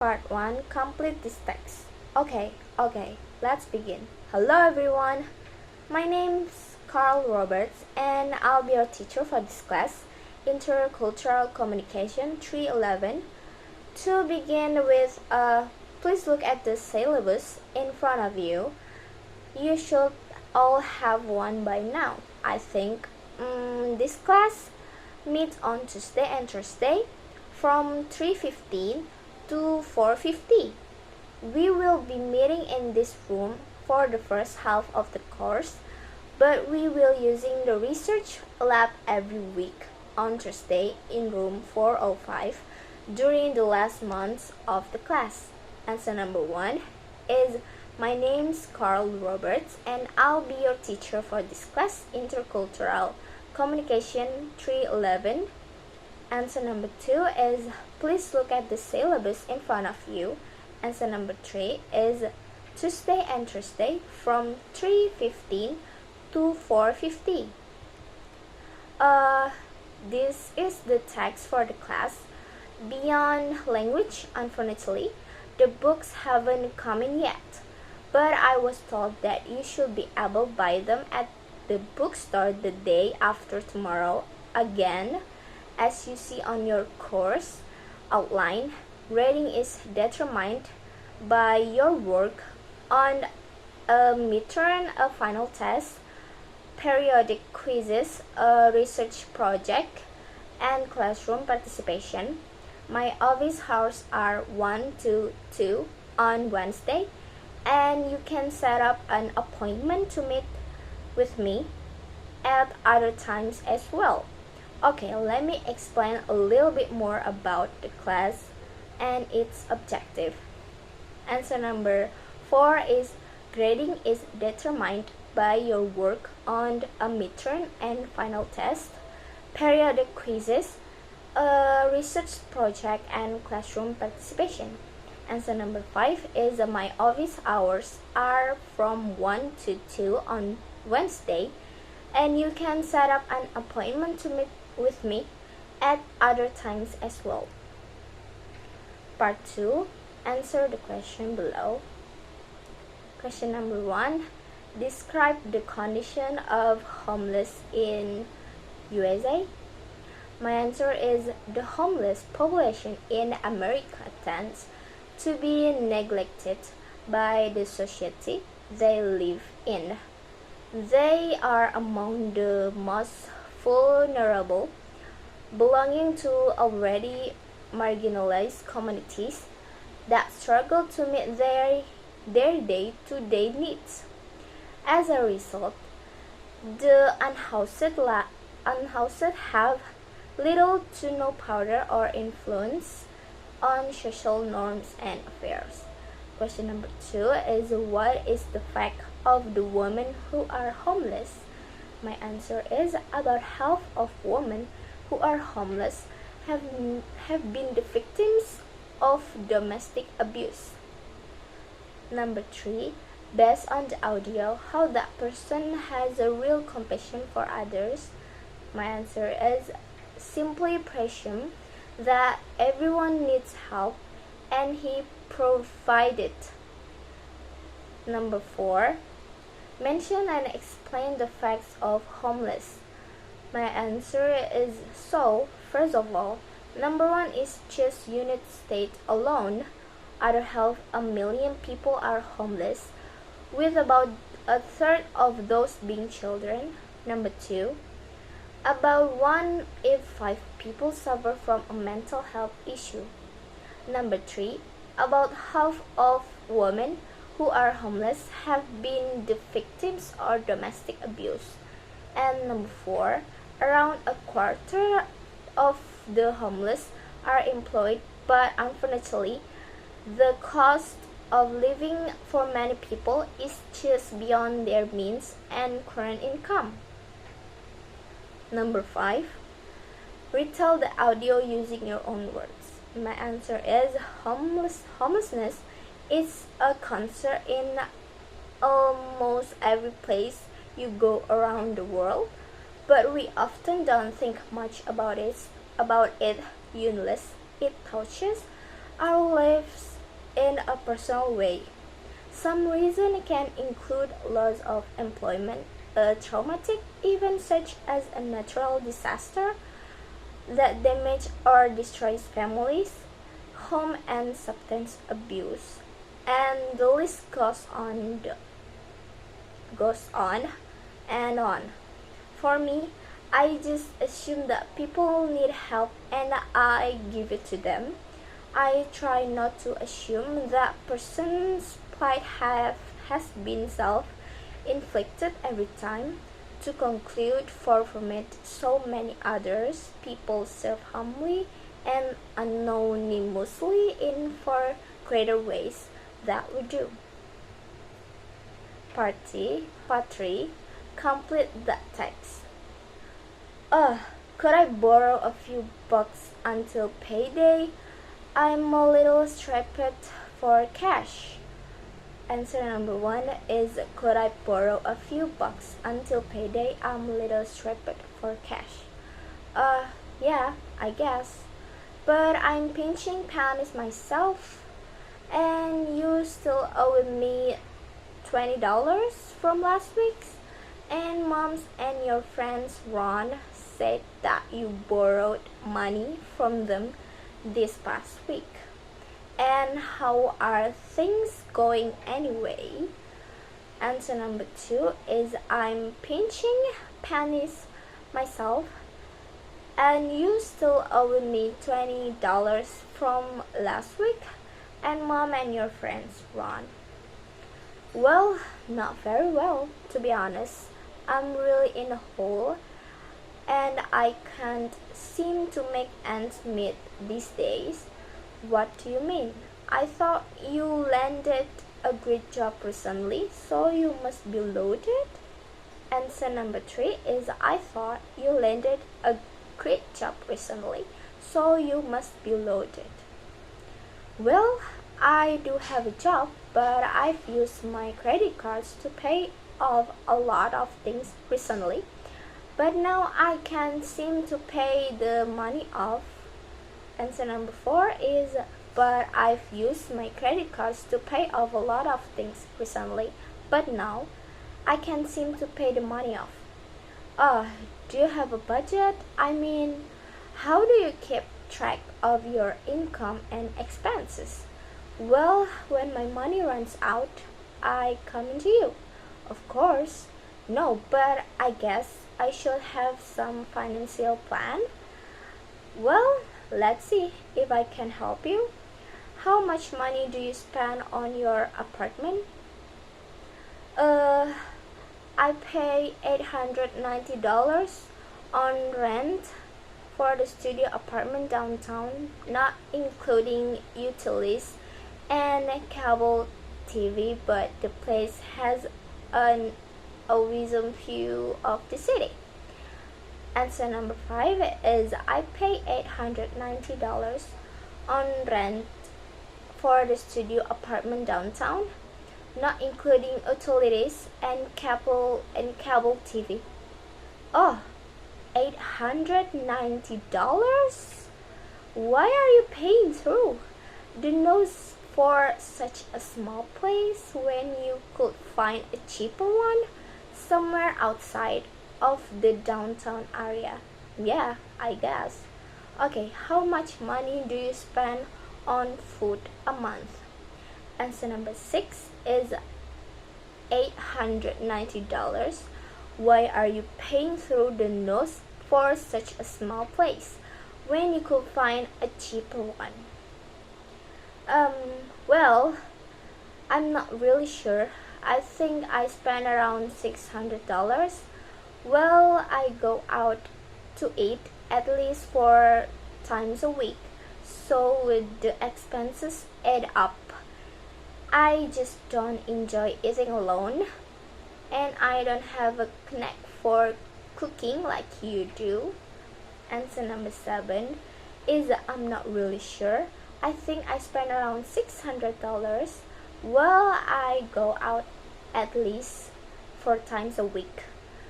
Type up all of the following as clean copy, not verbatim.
Part 1. Complete this text. Okay, let's begin. Hello everyone. My name's Carl Roberts and I'll be your teacher for this class, Intercultural Communication 311. To begin with, please look at the syllabus in front of you. You should all have one by now. I think this class meets on Tuesday and Thursday from 3:15 to 4:50. We will be meeting in this room for the first half of the course, but we will using the research lab every week on Thursday in room 405 during the last months of the class. Answer number 1 is my name's Carl Roberts and I'll be your teacher for this class, Intercultural Communication 311. Answer number 2 is please look at the syllabus in front of you. Answer number 3 is Tuesday and Thursday from 3:15 to 4:50. This is the text for the class. Beyond language, unfortunately, the books haven't come in yet, but I was told that you should be able to buy them at the bookstore the day after tomorrow. Again, as you see on your course outline, grading is determined by your work on a midterm, a final test, periodic quizzes, a research project, and classroom participation. My office hours are 1 to 2 on Wednesday, and you can set up an appointment to meet with me at other times as well. Okay, let me explain a little bit more about the class and its objective. Answer number 4 is grading is determined by your work on a midterm and final test, periodic quizzes, a research project, and classroom participation. Answer number 5 is my office hours are from 1 to 2 on Wednesday, and you can set up an appointment to meet with me at other times as well. Part 2. Answer the question below. Question number 1. Describe the condition of homeless in USA. My answer is the homeless population in America tends to be neglected by the society they live in. They are among the most vulnerable, belonging to already marginalized communities that struggle to meet their day-to-day needs. As a result, the unhoused have little to no power or influence on social norms and affairs. Question number 2 is what is the fact of the women who are homeless? My answer is about half of women who are homeless have been the victims of domestic abuse. Number 3, based on the audio, how that person has a real compassion for others. My answer is simply presume that everyone needs help and he provided. Number 4, mention and explain the facts of homeless. My answer is first of all, number 1 is just United States alone, other half a million people are homeless, with about a third of those being children. Number 2, about 1 in 5 people suffer from a mental health issue. Number 3, about half of women who are homeless have been the victims of domestic abuse. And number 4, around a quarter of the homeless are employed, but unfortunately, the cost of living for many people is just beyond their means and current income. Number 5, retell the audio using your own words. My answer is homelessness is a concern in almost every place you go around the world, but we often don't think much about it unless it touches our lives in a personal way. Some reason can include loss of employment, a traumatic event such as a natural disaster that damage or destroys families, home and substance abuse, and the list goes on and on. For me, I just assume that people need help and I give it to them. I try not to assume that person's has been self-inflicted every time. To conclude, for from it, so many others people self-harmly and anonymously in far greater ways that we do. Part 3. Complete the text. Could I borrow a few bucks until payday? I'm a little strapped for cash. Answer number 1 is, could I borrow a few bucks until payday? I'm a little strapped for cash. Yeah, I guess. But I'm pinching pennies myself, and you still owe me $20 from last week's. And Mom's and your friends Ron said that you borrowed money from them this past week. And how are things going anyway? Answer number 2 is, I'm pinching pennies myself, and you still owe me $20 from last week. And Mom and your friends Ron. Well, not very well, to be honest. I'm really in a hole, and I can't seem to make ends meet these days. What do you mean? I thought you landed a great job recently, so you must be loaded? Answer number 3 is, I thought you landed a great job recently, so you must be loaded. Well, I do have a job, but I've used my credit cards to pay off a lot of things recently. But now I can't seem to pay the money off. Answer number 4 is, but I've used my credit cards to pay off a lot of things recently. But now I can't seem to pay the money off. Do you have a budget? I mean, how do you keep track of your income and expenses? Well, when my money runs out, I come to you. Of course. No, but I guess I should have some financial plan. Well, let's see if I can help you. How much money do you spend on your apartment? I pay $890 on rent for the studio apartment downtown, not including utilities and cable TV, but the place has an awesome view of the city. Answer number 5 is, I pay $890 on rent for the studio apartment downtown, not including utilities and cable TV. Oh, $890? Why are you paying through the nose for such a small place when you could find a cheaper one somewhere outside of the downtown area? Yeah, I guess. Okay, how much money do you spend on food a month? Answer number 6 is $890. Why are you paying through the nose for such a small place when you could find a cheaper one? Well, I'm not really sure. I think I spend around $600. Well, I go out to eat at least 4 times a week, so with the expenses add up. I just don't enjoy eating alone, and I don't have a knack for cooking like you do. Answer number 7 is, I'm not really sure. I think I spend around $600. Well, I go out at least 4 times a week,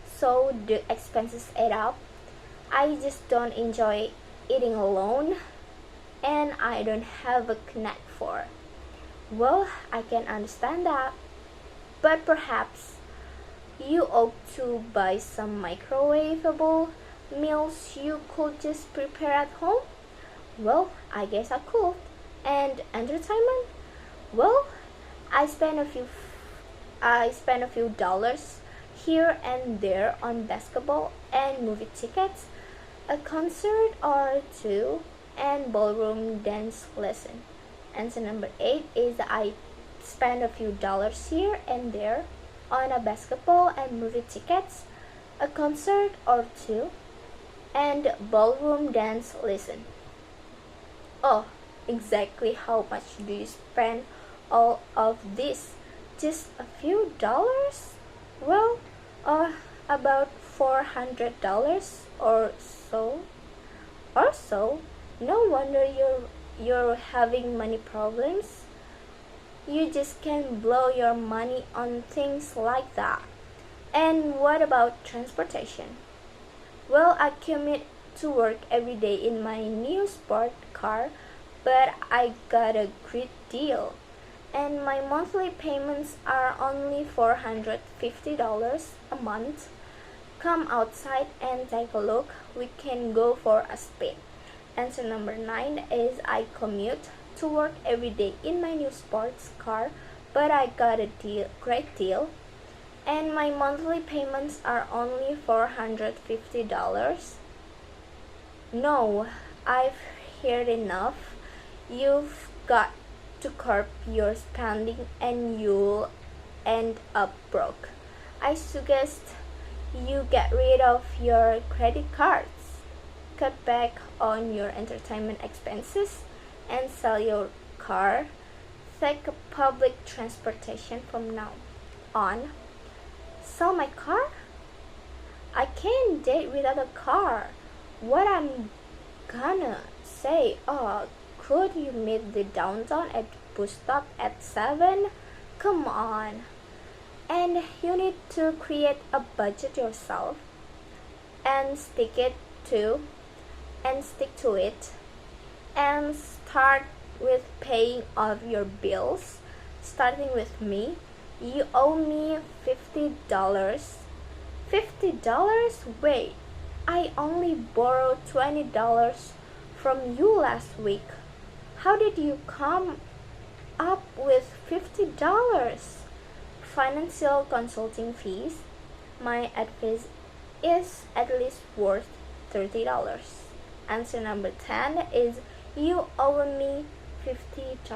so the expenses add up. I just don't enjoy eating alone. and I don't have a knack for. Well, I can understand that, but perhaps you ought to buy some microwavable meals you could just prepare at home. Well, I guess I could. And entertainment? Well, I spend a few dollars here and there on basketball and movie tickets, a concert or two, and ballroom dance lesson. Answer number 8 is I spend a few dollars here and there on a basketball and movie tickets, a concert or two, and ballroom dance lesson. Oh, exactly how much do you spend all of this? Just a few dollars? Well, about $400 or so. Or so. No wonder you're having money problems. You just can't blow your money on things like that. And what about transportation? Well, I commute to work every day in my new sport car, but I got a great deal. And my monthly payments are only $450 a month. Come outside and take a look. We can go for a spin. Answer number 9 is I commute to work every day in my new sports car, but I got a great deal. And my monthly payments are only $450. No, I've heard enough. You've got to curb your spending and you'll end up broke. I suggest you get rid of your credit cards, cut back on your entertainment expenses, and sell your car. Take public transportation from now on. Sell my car? I can't date without a car. What I'm gonna say? Oh, could you meet the downtown at bus stop at 7? Come on. And you need to create a budget yourself and stick to it and start with paying off your bills. Starting with me, you owe me $50. $50? Wait, I only borrowed $20 from you last week. How did you come up with $50? Financial consulting fees. My advice is at least worth $30. Answer number 10 is you owe me $50.